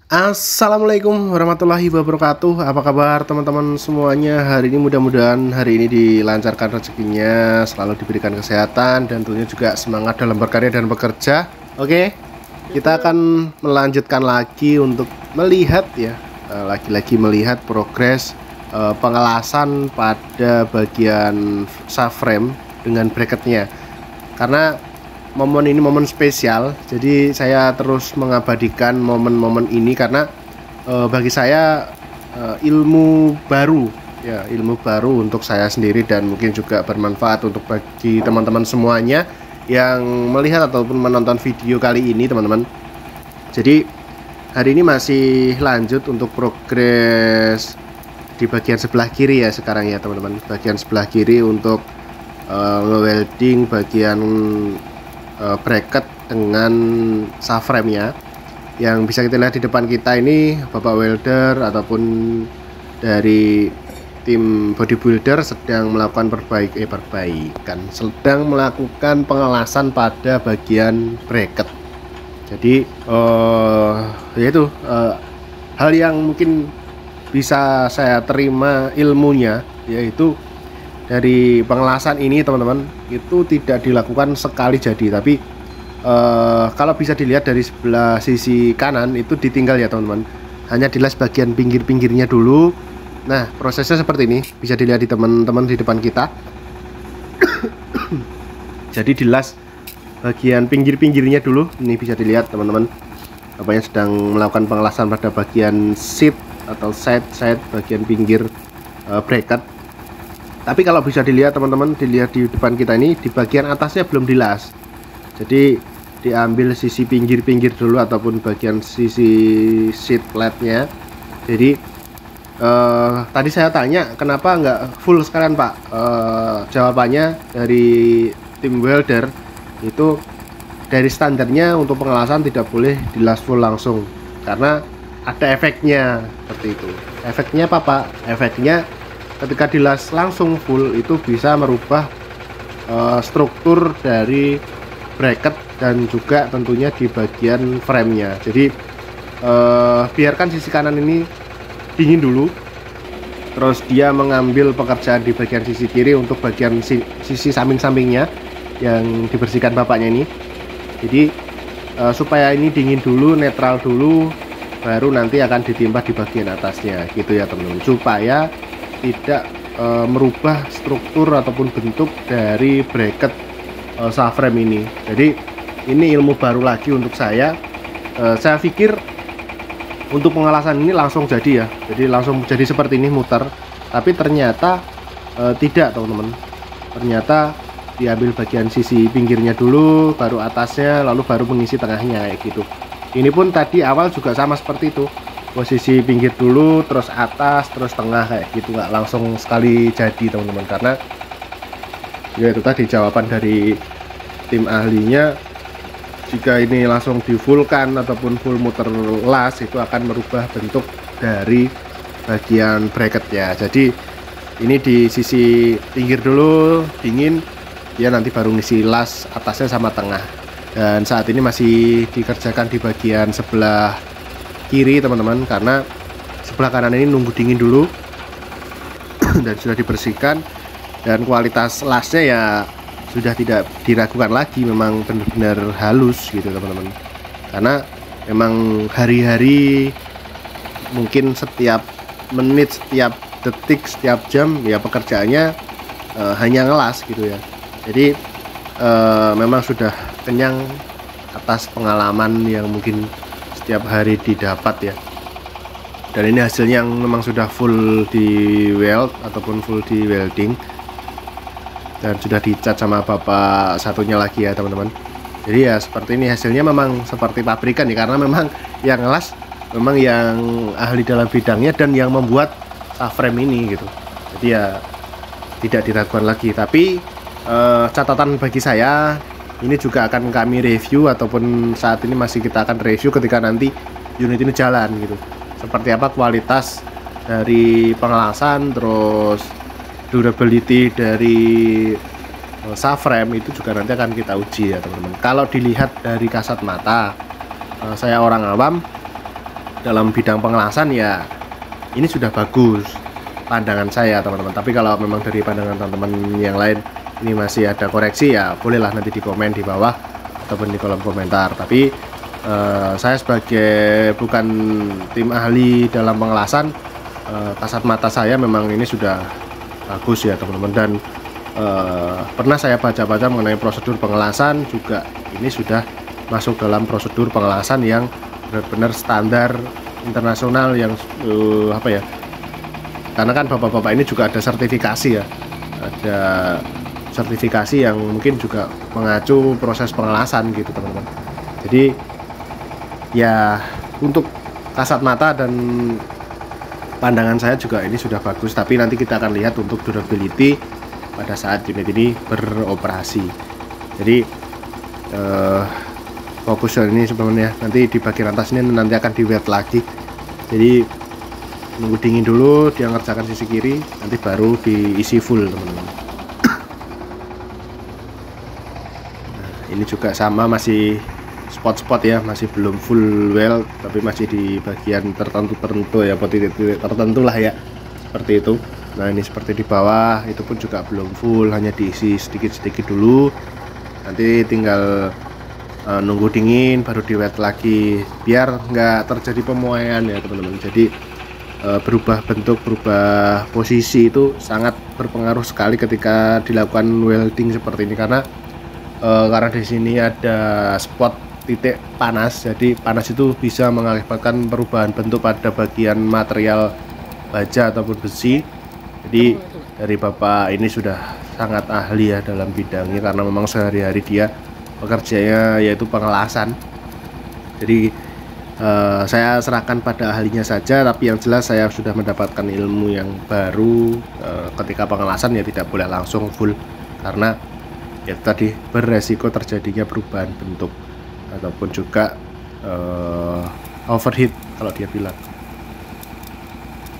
Assalamualaikum warahmatullahi wabarakatuh. Apa kabar teman-teman semuanya? Hari ini mudah-mudahan hari ini dilancarkan rezekinya, selalu diberikan kesehatan dan tentunya juga semangat dalam berkarya dan bekerja. Oke, kita akan melanjutkan lagi untuk melihat ya, lagi-lagi melihat progres pengelasan pada bagian subframe dengan bracketnya. Karena momen ini momen spesial, jadi saya terus mengabadikan momen-momen ini karena bagi saya ilmu baru ya, ilmu baru untuk saya sendiri dan mungkin juga bermanfaat untuk bagi teman-teman semuanya yang melihat ataupun menonton video kali ini teman-teman. Jadi hari ini masih lanjut untuk progres di bagian sebelah kiri ya sekarang ya teman-teman, bagian sebelah kiri untuk nge-welding bagian bracket dengan subframe nya yang bisa kita lihat di depan kita ini. Bapak welder ataupun dari tim bodybuilder sedang melakukan perbaikan, sedang melakukan pengelasan pada bagian bracket. Jadi yaitu hal yang mungkin bisa saya terima ilmunya, yaitu dari pengelasan ini teman-teman itu tidak dilakukan sekali jadi, tapi kalau bisa dilihat dari sebelah sisi kanan itu ditinggal ya teman-teman, hanya dilas bagian pinggir-pinggirnya dulu. Nah prosesnya seperti ini, bisa dilihat di teman-teman di depan kita. Jadi dilas bagian pinggir-pinggirnya dulu, ini bisa dilihat teman-teman, bapaknya sedang melakukan pengelasan pada bagian seat atau side bagian pinggir bracket. Tapi kalau bisa dilihat teman-teman, dilihat di depan kita ini, di bagian atasnya belum dilas. Jadi diambil sisi pinggir-pinggir dulu ataupun bagian sisi seat plate-nya. Jadi tadi saya tanya kenapa nggak full sekalian Pak. Jawabannya dari tim welder itu, dari standarnya untuk pengelasan tidak boleh dilas full langsung karena ada efeknya seperti itu. Efeknya apa Pak? Efeknya ketika dilas langsung full itu bisa merubah struktur dari bracket dan juga tentunya di bagian frame-nya. Jadi biarkan sisi kanan ini dingin dulu, terus dia mengambil pekerjaan di bagian sisi kiri untuk bagian sisi samping-sampingnya yang dibersihkan bapaknya ini. Jadi supaya ini dingin dulu, netral dulu, baru nanti akan ditimpa di bagian atasnya gitu ya teman-teman, supaya tidak merubah struktur ataupun bentuk dari bracket subframe ini. Jadi ini ilmu baru lagi untuk saya. Saya pikir untuk pengelasan ini langsung jadi ya, jadi langsung jadi seperti ini muter, tapi ternyata tidak teman-teman. Ternyata diambil bagian sisi pinggirnya dulu, baru atasnya, lalu baru mengisi tengahnya kayak gitu. Ini pun tadi awal juga sama seperti itu, posisi pinggir dulu, terus atas, terus tengah kayak gitu, nggak langsung sekali jadi teman-teman, karena ya itu tadi jawaban dari tim ahlinya, jika ini langsung di fullkan ataupun full muter las itu akan merubah bentuk dari bagian bracket ya. Jadi ini di sisi pinggir dulu dingin, dia nanti baru ngisi las atasnya sama tengah. Dan saat ini masih dikerjakan di bagian sebelah kiri teman-teman, karena sebelah kanan ini nunggu dingin dulu dan sudah dibersihkan, dan kualitas lasnya ya sudah tidak diragukan lagi, memang benar-benar halus gitu teman-teman. Karena memang hari-hari mungkin setiap menit, setiap detik, setiap jam ya pekerjaannya hanya ngelas gitu ya. Jadi memang sudah kenyang atas pengalaman yang mungkin setiap hari didapat ya. Dan ini hasilnya yang memang sudah full di weld ataupun full di welding, dan sudah dicat sama bapak satunya lagi ya teman-teman. Jadi ya seperti ini hasilnya, memang seperti pabrikan ya, karena memang yang ngelas memang yang ahli dalam bidangnya dan yang membuat subframe ini gitu. Jadi ya tidak diragukan lagi. Tapi catatan bagi saya, ini juga akan kami review, ataupun saat ini masih kita akan review ketika nanti unit ini jalan gitu, seperti apa kualitas dari pengelasan, terus durability dari subframe itu juga nanti akan kita uji ya teman-teman. Kalau dilihat dari kasat mata, saya orang awam, dalam bidang pengelasan ya ini sudah bagus pandangan saya teman-teman. Tapi kalau memang dari pandangan teman-teman yang lain ini masih ada koreksi ya bolehlah nanti di komen di bawah ataupun di kolom komentar. Tapi saya sebagai bukan tim ahli dalam pengelasan, kasat mata saya memang ini sudah bagus ya teman-teman. Dan pernah saya baca-baca mengenai prosedur pengelasan juga ini sudah masuk dalam prosedur pengelasan yang benar-benar standar internasional yang apa ya, karena kan bapak-bapak ini juga ada sertifikasi ya, ada sertifikasi yang mungkin juga mengacu proses pengelasan gitu teman-teman. Jadi ya untuk kasat mata dan pandangan saya juga ini sudah bagus. Tapi nanti kita akan lihat untuk durability pada saat unit ini beroperasi. Jadi fokusnya ini sebenarnya nanti di bagian atas ini nanti akan di wet lagi. Jadi nunggu dingin dulu, dia ngerjakan sisi kiri, nanti baru diisi full teman-teman. Nah, ini juga sama, masih spot-spot ya, masih belum full weld, tapi masih di bagian tertentu ya, titik-titik tertentu lah ya, seperti itu. Nah ini seperti di bawah itu pun juga belum full, hanya diisi sedikit-sedikit dulu. Nanti tinggal nunggu dingin baru di wet lagi biar nggak terjadi pemuaian ya teman-teman. Jadi berubah bentuk, berubah posisi itu sangat berpengaruh sekali ketika dilakukan welding seperti ini, karena di sini ada spot titik panas. Jadi panas itu bisa mengakibatkan perubahan bentuk pada bagian material baja ataupun besi. Jadi dari bapak ini sudah sangat ahli ya dalam bidangnya, karena memang sehari-hari dia pekerjanya yaitu pengelasan. Jadi saya serahkan pada ahlinya saja, tapi yang jelas saya sudah mendapatkan ilmu yang baru ketika pengelasan ya tidak boleh langsung full, karena ya tadi beresiko terjadinya perubahan bentuk ataupun juga overheat kalau dia bilang.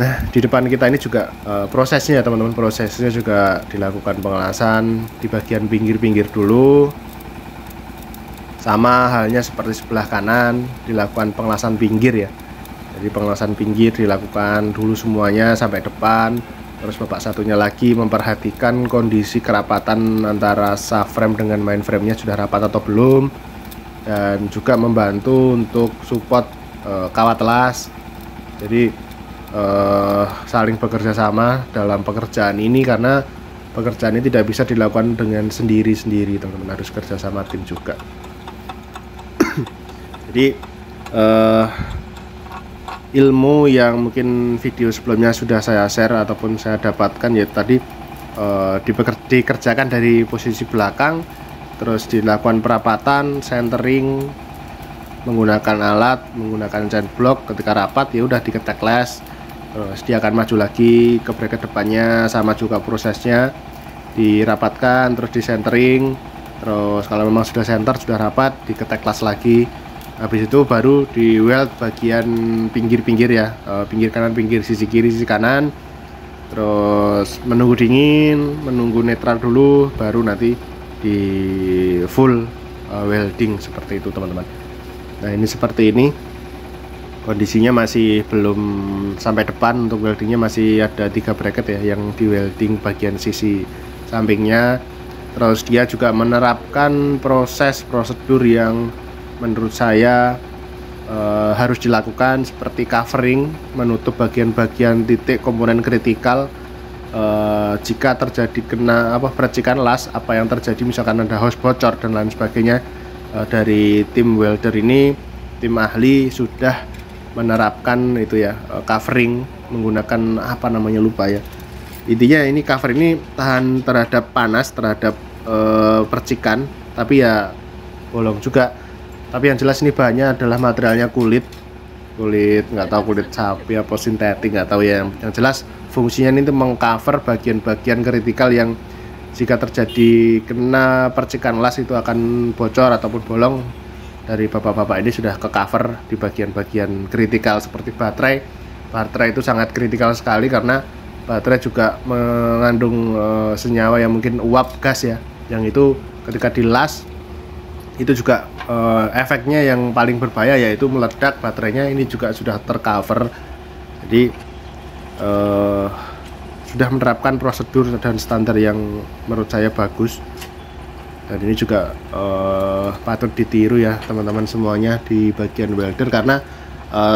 Nah di depan kita ini juga prosesnya teman-teman, prosesnya juga dilakukan pengelasan di bagian pinggir-pinggir dulu. Sama halnya seperti sebelah kanan dilakukan pengelasan pinggir ya. Jadi pengelasan pinggir dilakukan dulu semuanya sampai depan. Terus bapak satunya lagi memperhatikan kondisi kerapatan antara subframe dengan mainframe-nya sudah rapat atau belum. Dan juga membantu untuk support kawat las. Jadi saling bekerja sama dalam pekerjaan ini, karena pekerjaan ini tidak bisa dilakukan dengan sendiri-sendiri teman-teman, harus kerja sama tim juga. Jadi ilmu yang mungkin video sebelumnya sudah saya share ataupun saya dapatkan ya tadi, dikerjakan dari posisi belakang, terus dilakukan perapatan, centering menggunakan alat, menggunakan chain block. Ketika rapat ya udah diketek les, terus dia akan maju lagi ke bracket depannya, sama juga prosesnya dirapatkan terus di centering. Terus kalau memang sudah center, sudah rapat, diketek las lagi. Habis itu baru di weld bagian pinggir-pinggir ya, pinggir kanan, pinggir, sisi kiri, sisi kanan. Terus menunggu dingin, menunggu netral dulu, baru nanti di full welding seperti itu teman-teman. Nah ini seperti ini kondisinya, masih belum sampai depan. Untuk weldingnya masih ada 3 bracket ya yang di welding bagian sisi sampingnya. Terus dia juga menerapkan prosedur yang menurut saya harus dilakukan, seperti covering, menutup bagian-bagian titik komponen kritikal jika terjadi percikan las, apa yang terjadi misalkan ada hose bocor dan lain sebagainya. Dari tim welder ini, tim ahli sudah menerapkan itu ya, covering menggunakan apa namanya lupa ya. Intinya ini cover ini tahan terhadap panas, terhadap percikan, tapi ya bolong juga. Tapi yang jelas ini bahannya adalah materialnya kulit nggak tahu kulit sapi apa sintetik nggak tahu ya. Yang jelas fungsinya ini untuk mengcover bagian-bagian kritikal yang jika terjadi kena percikan las itu akan bocor ataupun bolong. Dari bapak-bapak ini sudah ke cover di bagian-bagian kritikal seperti baterai. Baterai itu sangat kritikal sekali, karena baterai juga mengandung senyawa yang mungkin uap gas ya, yang itu ketika dilas Itu juga efeknya yang paling berbahaya, yaitu meledak baterainya. Ini juga sudah tercover, jadi sudah menerapkan prosedur dan standar yang menurut saya bagus. Dan ini juga patut ditiru ya teman-teman semuanya di bagian welder, karena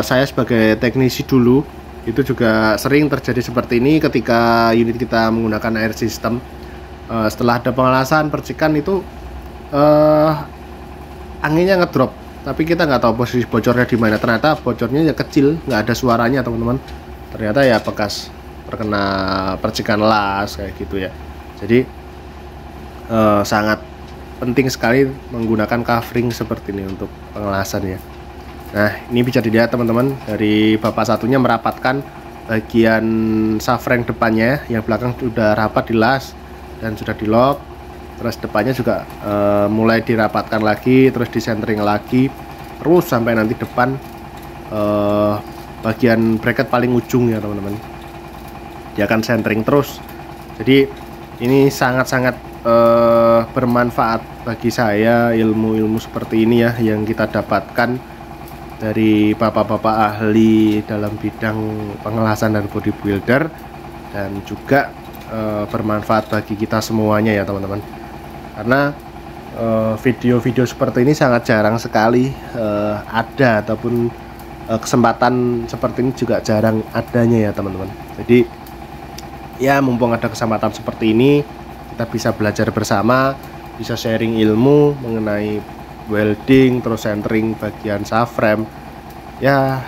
saya sebagai teknisi dulu itu juga sering terjadi seperti ini ketika unit kita menggunakan air system. Setelah ada pengelasan percikan itu anginnya ngedrop, tapi kita nggak tahu posisi bocornya di mana. Ternyata bocornya ya kecil, nggak ada suaranya teman-teman. Ternyata ya bekas terkena percikan las kayak gitu ya. Jadi sangat penting sekali menggunakan covering seperti ini untuk pengelasan ya. Nah, ini bisa dilihat teman-teman, dari bapak satunya merapatkan bagian subframe depannya, yang belakang sudah rapat dilas dan sudah di lock. Terus depannya juga mulai dirapatkan lagi, terus disentering lagi, terus sampai nanti depan bagian bracket paling ujung ya teman-teman, dia akan centering terus. Jadi ini sangat-sangat bermanfaat bagi saya, ilmu-ilmu seperti ini ya yang kita dapatkan dari bapak-bapak ahli dalam bidang pengelasan dan bodybuilder, dan juga bermanfaat bagi kita semuanya ya teman-teman. Karena video-video seperti ini sangat jarang sekali ada, ataupun kesempatan seperti ini juga jarang adanya ya teman-teman. Jadi ya mumpung ada kesempatan seperti ini, kita bisa belajar bersama, bisa sharing ilmu mengenai welding, terus centering bagian subframe ya.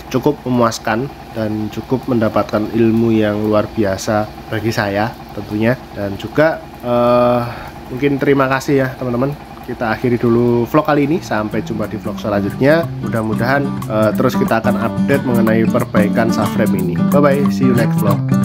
Cukup memuaskan dan cukup mendapatkan ilmu yang luar biasa bagi saya tentunya. Dan juga mungkin terima kasih ya teman-teman. Kita akhiri dulu vlog kali ini, sampai jumpa di vlog selanjutnya. Mudah-mudahan terus kita akan update mengenai perbaikan subframe ini. Bye bye, see you next vlog.